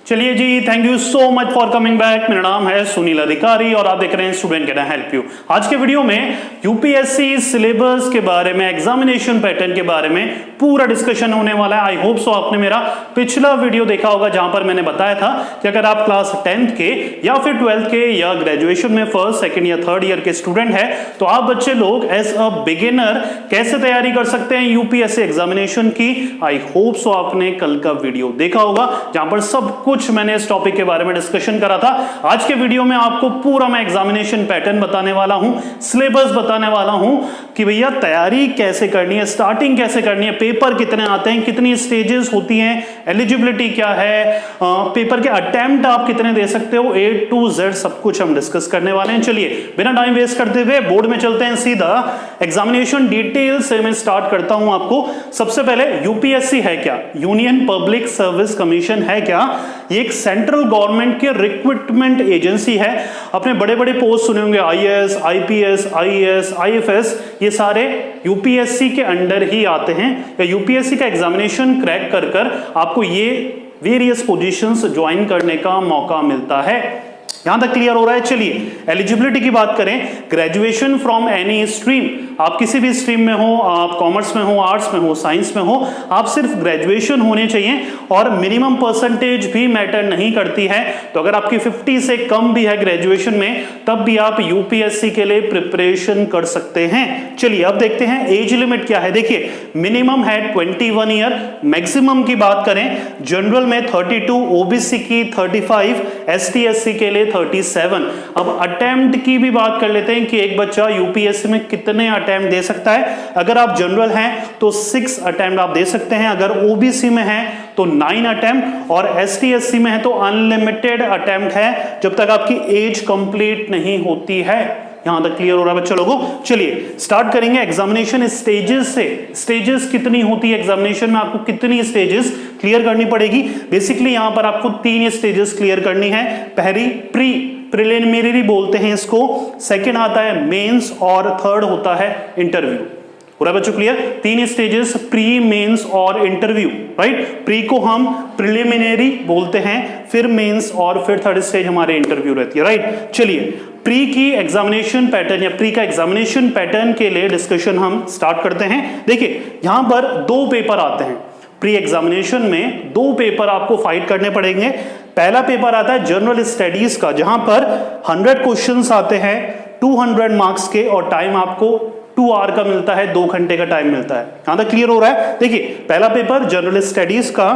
चलिए जी, thank you so much for coming back. मेरा नाम है सुनील अधिकारी और आप देख रहे हैं student can I help you. आज के वीडियो में यूपीएससी सिलेबस के बारे में, एग्जामिनेशन पैटर्न के बारे में पूरा डिस्कशन होने वाला है। आई होप सो आपने मेरा पिछला वीडियो देखा होगा जहां पर मैंने बताया था कि अगर आप क्लास 10th के या फिर 12th के या ग्रेजुएशन में फर्स्ट, सेकंड या थर्ड ईयर के स्टूडेंट है तो आप बच्चे लोग एज अ बिगिनर कैसे तैयारी कर सकते हैं यूपीएससी एग्जामिनेशन की। आई होप सो आपने कल का वीडियो देखा होगा जहां पर सब कुछ मैंने इस टॉपिक के बारे में डिस्कशन करा था। आज के वीडियो में आपको पूरा मैं एग्जामिनेशन पैटर्न बताने वाला हूं, सिलेबस बताने वाला हूं कि भैया तैयारी कैसे करनी है, स्टार्टिंग कैसे करनी है, पेपर कितने आते हैं, कितनी स्टेजेस होती हैं, एलिजिबिलिटी क्या है, पेपर के अटेम्प्ट आप कितने दे सकते हो, A to Z सब कुछ हम डिस्कस करने वाले हैं। चलिए बिना टाइम वेस्ट करते हुए बोर्ड में चलते हैं सीधा। एग्जामिनेशन डिटेल से मैं स्टार्ट करता हूं आपको। सबसे पहले यूपीएससी है क्या, यूनियन पब्लिक सर्विस कमीशन है क्या। ये एक सेंट्रल गवर्नमेंट की रिक्रूटमेंट एजेंसी है। अपने बड़े बड़े पोस्ट सुने होंगे, आईएएस, आईपीएस, आईएएस, आईएफएस, ये सारे यूपीएससी के अंडर ही आते हैं। या यूपीएससी का एग्जामिनेशन क्रैक कर कर आपको ये वेरियस पोजीशंस ज्वाइन करने का मौका मिलता है। यहां तक क्लियर हो रहा है। चलिए एलिजिबिलिटी की बात करें, ग्रेजुएशन फ्रॉम एनी स्ट्रीम, आप किसी भी स्ट्रीम में हो, आप कॉमर्स में हो, आर्ट्स में हो, साइंस में हो, आप सिर्फ ग्रेजुएशन होने चाहिए और मिनिमम परसेंटेज भी मैटर नहीं करती है। तो अगर आपकी 50 से कम भी है ग्रेजुएशन में तब भी आप यूपीएससी के लिए प्रिपरेशन कर सकते हैं। चलिए अब देखते हैं एज लिमिट क्या है। देखिए मिनिमम है 21 ईयर, मैक्सिमम की बात करें जनरल में 32, ओबीसी की 35, एसटी एससी के लिए 37। अब अटेम्प्ट की भी बात कर लेते हैं कि एक बच्चा यूपीएससी में कितने अटेम्प्ट दे सकता है। अगर आप जनरल हैं तो 6 अटेम्प्ट आप दे सकते हैं, अगर ओबीसी में हैं तो 9 अटेम्प्ट और एसटी एससी में है तो अनलिमिटेड अटेम्प्ट है जब तक आपकी एज कंप्लीट नहीं होती है। यहां तक क्लियर हो रहा है बच्चा लोगों। चलिए स्टार्ट करेंगे एग्जामिनेशन स्टेजेस से। स्टेजेस कितनी होती है एग्जामिनेशन में, आपको कितनी स्टेजेस क्लियर करनी पड़ेगी। बेसिकली यहां पर आपको 3 स्टेजेस क्लियर करनी है। पहली प्रिलिमिनरी बोलते हैं इसको, सेकंड आता है मेंस और थर्ड होता है इंटरव्यू। पूरा बच्चों क्लियर, 3 स्टेजेस, प्री, मेंस और इंटरव्यू, राइट। प्री को हम प्रिलिमिनरी बोलते हैं, फिर मेंस और फिर थर्ड स्टेज हमारे इंटरव्यू रहती है, राइट। चलिए प्री की एग्जामिनेशन पैटर्न या प्री का एग्जामिनेशन पैटर्न के लिए डिस्कशन हम स्टार्ट करते हैं। देखिए यहां पर 2 पेपर आते हैं प्री एग्जामिनेशन में, 2 पेपर आपको फाइट करने पड़ेंगे। पहला पेपर आता है जनरल स्टडीज का जहां पर 100 क्वेश्चंस आते हैं 200 मार्क्स के और टाइम आपको 2 आवर का मिलता है, 2 घंटे का टाइम मिलता है। यहां तक क्लियर हो रहा है। देखिए पहला पेपर जनरल स्टडीज का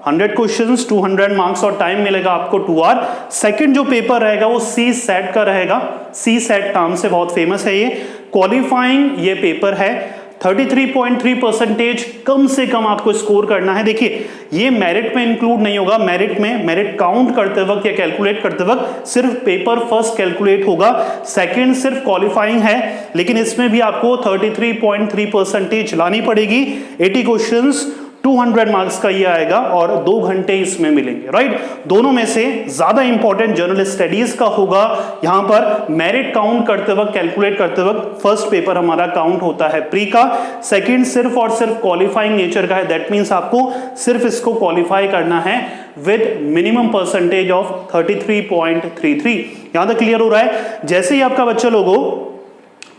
100 क्वेश्चंस 200 मार्क्स और टाइम मिलेगा आपको 2 आवर। सेकंड जो पेपर रहेगा वो सी सेट का रहेगा। सी सेट नाम से बहुत फेमस है ये, क्वालिफाइंग ये पेपर है। 33.3% कम से कम आपको स्कोर करना है। देखिए ये मेरिट में इंक्लूड नहीं होगा, मेरिट काउंट करते वक्त या कैलकुलेट करते वक्त सिर्फ पेपर फर्स्ट कैलकुलेट होगा, सेकंड सिर्फ क्वालिफाइंग है। लेकिन इसमें भी आपको 33.3% लानी पड़ेगी। 80 क्वेश्चंस 200 मार्क्स का ये आएगा और 2 घंटे इसमें मिलेंगे, राइट। दोनों में से ज्यादा इंपॉर्टेंट जनरल स्टडीज का होगा। यहां पर मेरिट काउंट करते वक्त, कैलकुलेट करते वक्त फर्स्ट पेपर हमारा काउंट होता है प्री का, सेकंड सिर्फ और सिर्फ क्वालिफाइंग नेचर का है। दैट मींस आपको सिर्फ इसको क्वालिफाई करना है विद मिनिमम परसेंटेज ऑफ 33.33। यहां तक क्लियर हो रहा है। जैसे ही आपका बच्चा लोगों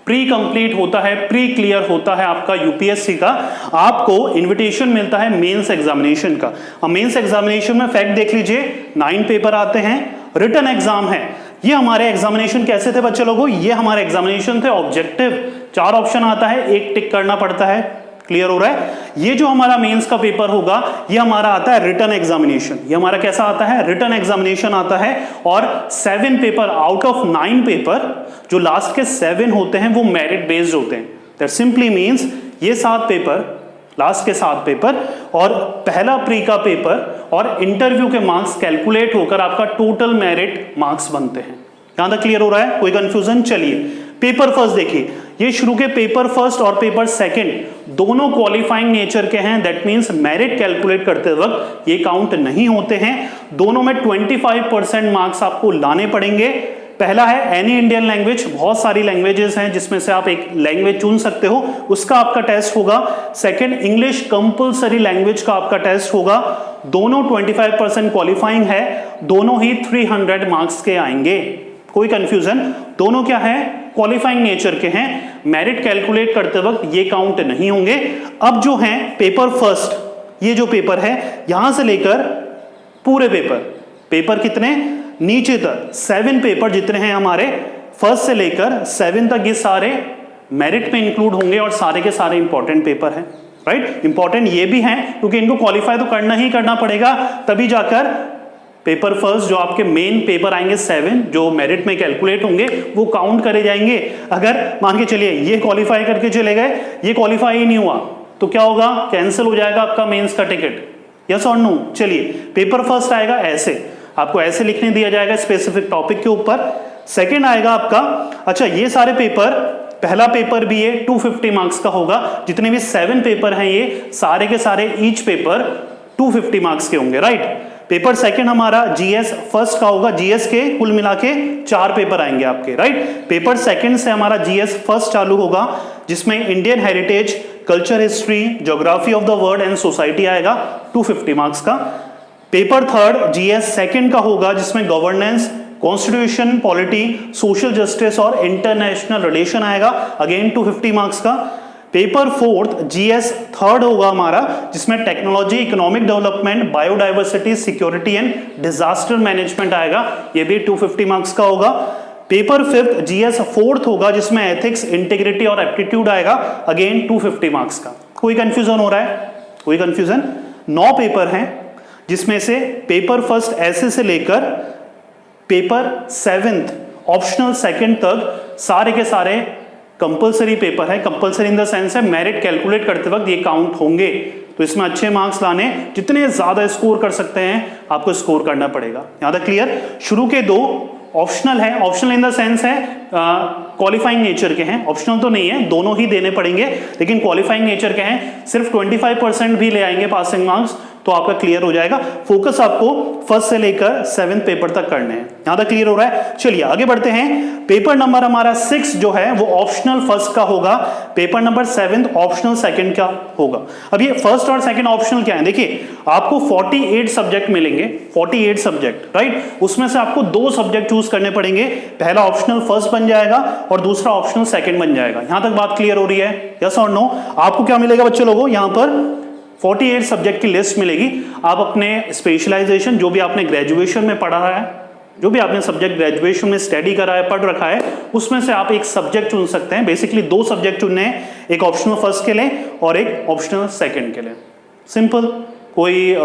प्री कंप्लीट होता है, प्री क्लियर होता है आपका यूपीएससी का, आपको इनविटेशन मिलता है मेंस एग्जामिनेशन का। अब मेंस एग्जामिनेशन में फैक्ट देख लीजिए, 9 पेपर आते हैं, रिटन एग्जाम है। ये हमारे एग्जामिनेशन कैसे थे बच्चे लोगों, ये हमारे एग्जामिनेशन थे ऑब्जेक्टिव। 4 ऑप्शन आता है, 1 टिक करना पड़ता है। क्लियर हो रहा है। ये जो हमारा मेंस का पेपर होगा ये हमारा आता है रिटन एग्जामिनेशन। ये हमारा कैसा आता है, रिटन एग्जामिनेशन आता है। और 7 पेपर आउट ऑफ 9 पेपर, जो लास्ट के 7 होते हैं वो मेरिट बेस्ड होते हैं। दैट सिंपली मींस ये 7 पेपर, लास्ट के 7 पेपर और पहला प्री का पेपर और इंटरव्यू के मार्क्स कैलकुलेट होकर आपका टोटल मेरिट मार्क्स बनते हैं। यहां तक क्लियर हो रहा है, कोई कंफ्यूजन। चलिए पेपर फर्स्ट देखिए, ये शुरू के पेपर फर्स्ट और पेपर सेकंड दोनों क्वालिफाइंग नेचर के हैं। दैट मींस मेरिट कैलकुलेट करते वक्त ये काउंट नहीं होते हैं। दोनों में 25% मार्क्स आपको लाने पड़ेंगे। पहला है एनी इंडियन लैंग्वेज, बहुत सारी लैंग्वेजेस हैं जिसमें से आप एक लैंग्वेज चुन सकते हो, उसका आपका टेस्ट होगा। सेकंड, इंग्लिश कंपलसरी लैंग्वेज का आपका टेस्ट होगा। दोनों 25% क्वालिफाइंग है, दोनों ही 300 मार्क्स के आएंगे, कोई कंफ्यूजन, दोनों क्या है, क्वालिफाइंग नेचर के हैं। मेरिट कैलकुलेट करते वक्त ये काउंट नहीं होंगे। अब जो है पेपर फर्स्ट, ये जो पेपर है यहां से लेकर पूरे पेपर कितने नीचे तक 7 पेपर जितने हैं हमारे फर्स्ट से लेकर 7 तक, ये सारे मेरिट में इंक्लूड होंगे और सारे के सारे इंपॉर्टेंट पेपर हैं, राइट। इंपॉर्टेंट ये भी हैं क्योंकि इनको क्वालिफाई तो करना ही करना पड़ेगा, तभी जाकर पेपर फर्स्ट जो आपके मेन पेपर आएंगे 7 जो मेरिट में कैलकुलेट होंगे वो काउंट करे जाएंगे। अगर मान के चलिए ये क्वालिफाई करके चले गए, ये क्वालिफाई ही नहीं हुआ तो क्या होगा, कैंसिल हो जाएगा आपका मेंस का टिकट, यस और नो। चलिए पेपर फर्स्ट आएगा ऐसे, आपको ऐसे लिखने दिया जाएगा स्पेसिफिक टॉपिक के ऊपर। सेकंड आएगा आपका, अच्छा ये सारे पेपर, पहला पेपर भी ये 250 मार्क्स का होगा, जितने भी 7 पेपर हैं ये सारे के सारे ईच पेपर 250 मार्क्स के होंगे, राइट। पेपर सेकंड हमारा जीएस फर्स्ट का होगा, जीएस के कुल मिला के 4 पेपर आएंगे आपके, राइट। पेपर सेकंड से हमारा जीएस फर्स्ट चालू होगा जिसमें Indian heritage, culture history, geography of the world and society आएगा 250 मार्क्स का। पेपर थर्ड जीएस सेकंड का होगा जिसमें governance, constitution, polity, social justice और इंटरनेशनल रिलेशन आएगा, अगेन 250 मार्क्स का। पेपर फोर्थ जीएस थर्ड होगा हमारा जिसमें technology, economic development, biodiversity, security and disaster management आएगा, ये भी 250 मार्क्स का होगा। पेपर फिफ्थ जीएस फोर्थ होगा जिसमें एथिक्स, इंटीग्रिटी और एप्टीट्यूड आएगा, अगेन 250 मार्क्स का। कोई कंफ्यूजन हो रहा है, कोई कंफ्यूजन? 9 पेपर हैं जिसमें से पेपर फर्स्ट ऐसे से लेकर पेपर 7th ऑप्शनल सेकंड तक सारे के सारे कंपलसरी पेपर है। कंपलसरी इन द सेंस है मेरिट कैलकुलेट करते वक्त ये काउंट होंगे, तो इसमें अच्छे मार्क्स लाने, जितने ज्यादा स्कोर कर सकते हैं आपको स्कोर करना पड़ेगा। यहां तक क्लियर? शुरू के 2 ऑप्शनल है, ऑप्शनल इन द सेंस है क्वालिफाइंग नेचर के हैं, ऑप्शनल तो नहीं है, दोनों ही देने पड़ेंगे, लेकिन क्वालिफाइंग नेचर के हैं। सिर्फ 25% भी ले आएंगे पासिंग मार्क्स तो आपका क्लियर हो जाएगा। फोकस आपको फर्स्ट से लेकर 7th पेपर तक करने हैं। यहां तक क्लियर हो रहा है? चलिए आगे बढ़ते हैं। पेपर नंबर हमारा 6 जो है वो ऑप्शनल फर्स्ट का होगा, पेपर नंबर 7 ऑप्शनल सेकंड का होगा। अब ये फर्स्ट और सेकंड ऑप्शनल क्या है, देखिए आपको 48 सब्जेक्ट मिलेंगे, 48 सब्जेक्ट, राइट। उसमें से आपको 2 सब्जेक्ट चूज करने पड़ेंगे, पहला ऑप्शनल फर्स्ट बन जाएगा और दूसरा ऑप्शनल सेकंड बन जाएगा। यहां तक बात क्लियर हो रही है, यस और नो? आपको क्या मिलेगा बच्चे लोगों, यहां पर 48 सब्जेक्ट की लिस्ट मिलेगी। आप अपने स्पेशलाइजेशन जो भी आपने ग्रेजुएशन में पढ़ा है, जो भी आपने सब्जेक्ट ग्रेजुएशन में स्टडी करा है, पढ़ रखा है, उसमें से आप एक सब्जेक्ट चुन सकते हैं। बेसिकली 2 सब्जेक्ट चुनने हैं, एक ऑप्शनल फर्स्ट के लिए और एक ऑप्शनल सेकंड के लिए। सिंपल, कोई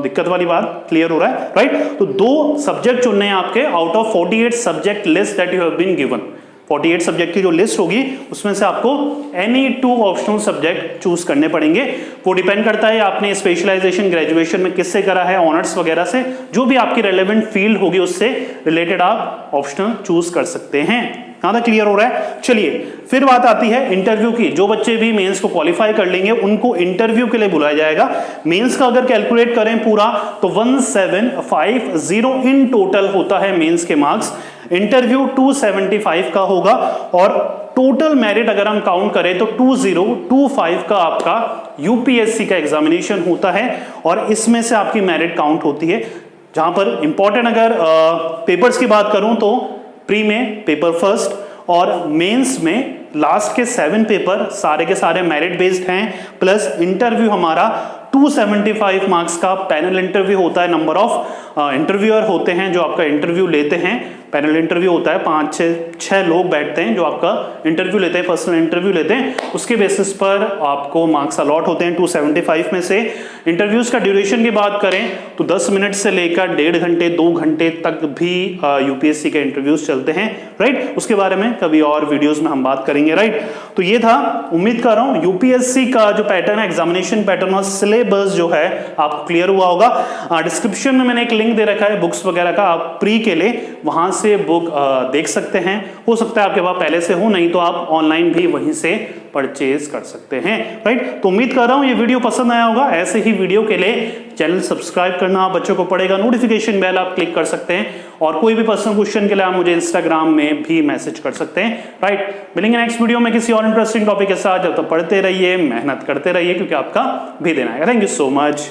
दिक्कत वाली बात? क्लियर हो रहा है, राइट। तो 2 सब्जेक्ट चुनने हैं आपके out of 48 subject list that you have been given. 48 subject की जो लिस्ट होगी उसमें से आपको एनी 2 ऑप्शनल सब्जेक्ट चूज करने पड़ेंगे। वो डिपेंड करता है आपने स्पेशलाइजेशन ग्रेजुएशन में किससे करा है, ऑनर्स वगैरह से, जो भी आपकी रेलेवेंट फील्ड होगी उससे रिलेटेड आप ऑप्शनल चूज कर सकते हैं। यहां तक क्लियर हो रहा है? चलिए फिर बात आती है इंटरव्यू की। जो बच्चे भी मेंस को क्वालिफाई कर लेंगे उनको इंटरव्यू के लिए बुलाया जाएगा। मेंस का अगर कैलकुलेट करें पूरा तो 1750 इन टोटल होता है मेंस के मार्क्स। इंटरव्यू 275 का होगा और टोटल मेरिट अगर हम काउंट करें तो 2025 का आपका यूपीएससी का एग्जामिनेशन होता है और इसमें से आपकी मेरिट काउंट होती है। जहां पर इंपॉर्टेंट अगर पेपर्स की बात करूं तो प्री में पेपर फर्स्ट और मेंस में लास्ट के 7 पेपर सारे के सारे मेरिट बेस्ड हैं, प्लस इंटरव्यू हमारा 275 मार्क्स का पैनल इंटरव्यू होता है। नंबर ऑफ इंटरव्यूअर होते हैं जो आपका इंटरव्यू लेते हैं। पैनल इंटरव्यू होता है, 5-6 लोग बैठते हैं जो आपका इंटरव्यू लेते हैं, पर्सनल इंटरव्यू लेते हैं। उसके बेसिस पर आपको मार्क्स अलॉट होते हैं 275 में से। इंटरव्यूज का ड्यूरेशन की बात करें तो 10 मिनट से लेकर 1.5 घंटे 2 घंटे तक भी यूपीएससी के इंटरव्यूज चलते हैं, राइट। उसके बारे में कभी और वीडियोस में हम बात करेंगे, राइट। तो ये था, उम्मीद कर रहा हूं यूपीएससी का जो पैटर्न है, एग्जामिनेशन पैटर्न और सिलेबस जो है आपको क्लियर हुआ होगा। डिस्क्रिप्शन में मैंने एक लिंक दे रखा है बुक्स वगैरह का, आप प्री के लिए वहां से बुक देख सकते हैं। हो सकता है आपके पास पहले से हो, नहीं तो आप ऑनलाइन भी वहीं से परचेज कर सकते हैं, राइट। तो उम्मीद कर रहा हूं ये वीडियो पसंद आया होगा। ऐसे ही वीडियो के लिए चैनल सब्सक्राइब करना बच्चों को पड़ेगा, नोटिफिकेशन बेल आप क्लिक कर सकते हैं और कोई भी पर्सनल क्वेश्चन के लिए आप मुझे इंस्टाग्राम में भी मैसेज कर सकते हैं, राइट। मिलेंगे नेक्स्ट वीडियो में किसी और इंटरेस्टिंग टॉपिक के साथ। जब तक पढ़ते रहिए, मेहनत करते रहिए, क्योंकि आपका भी दिन आएगा। Thank you so much.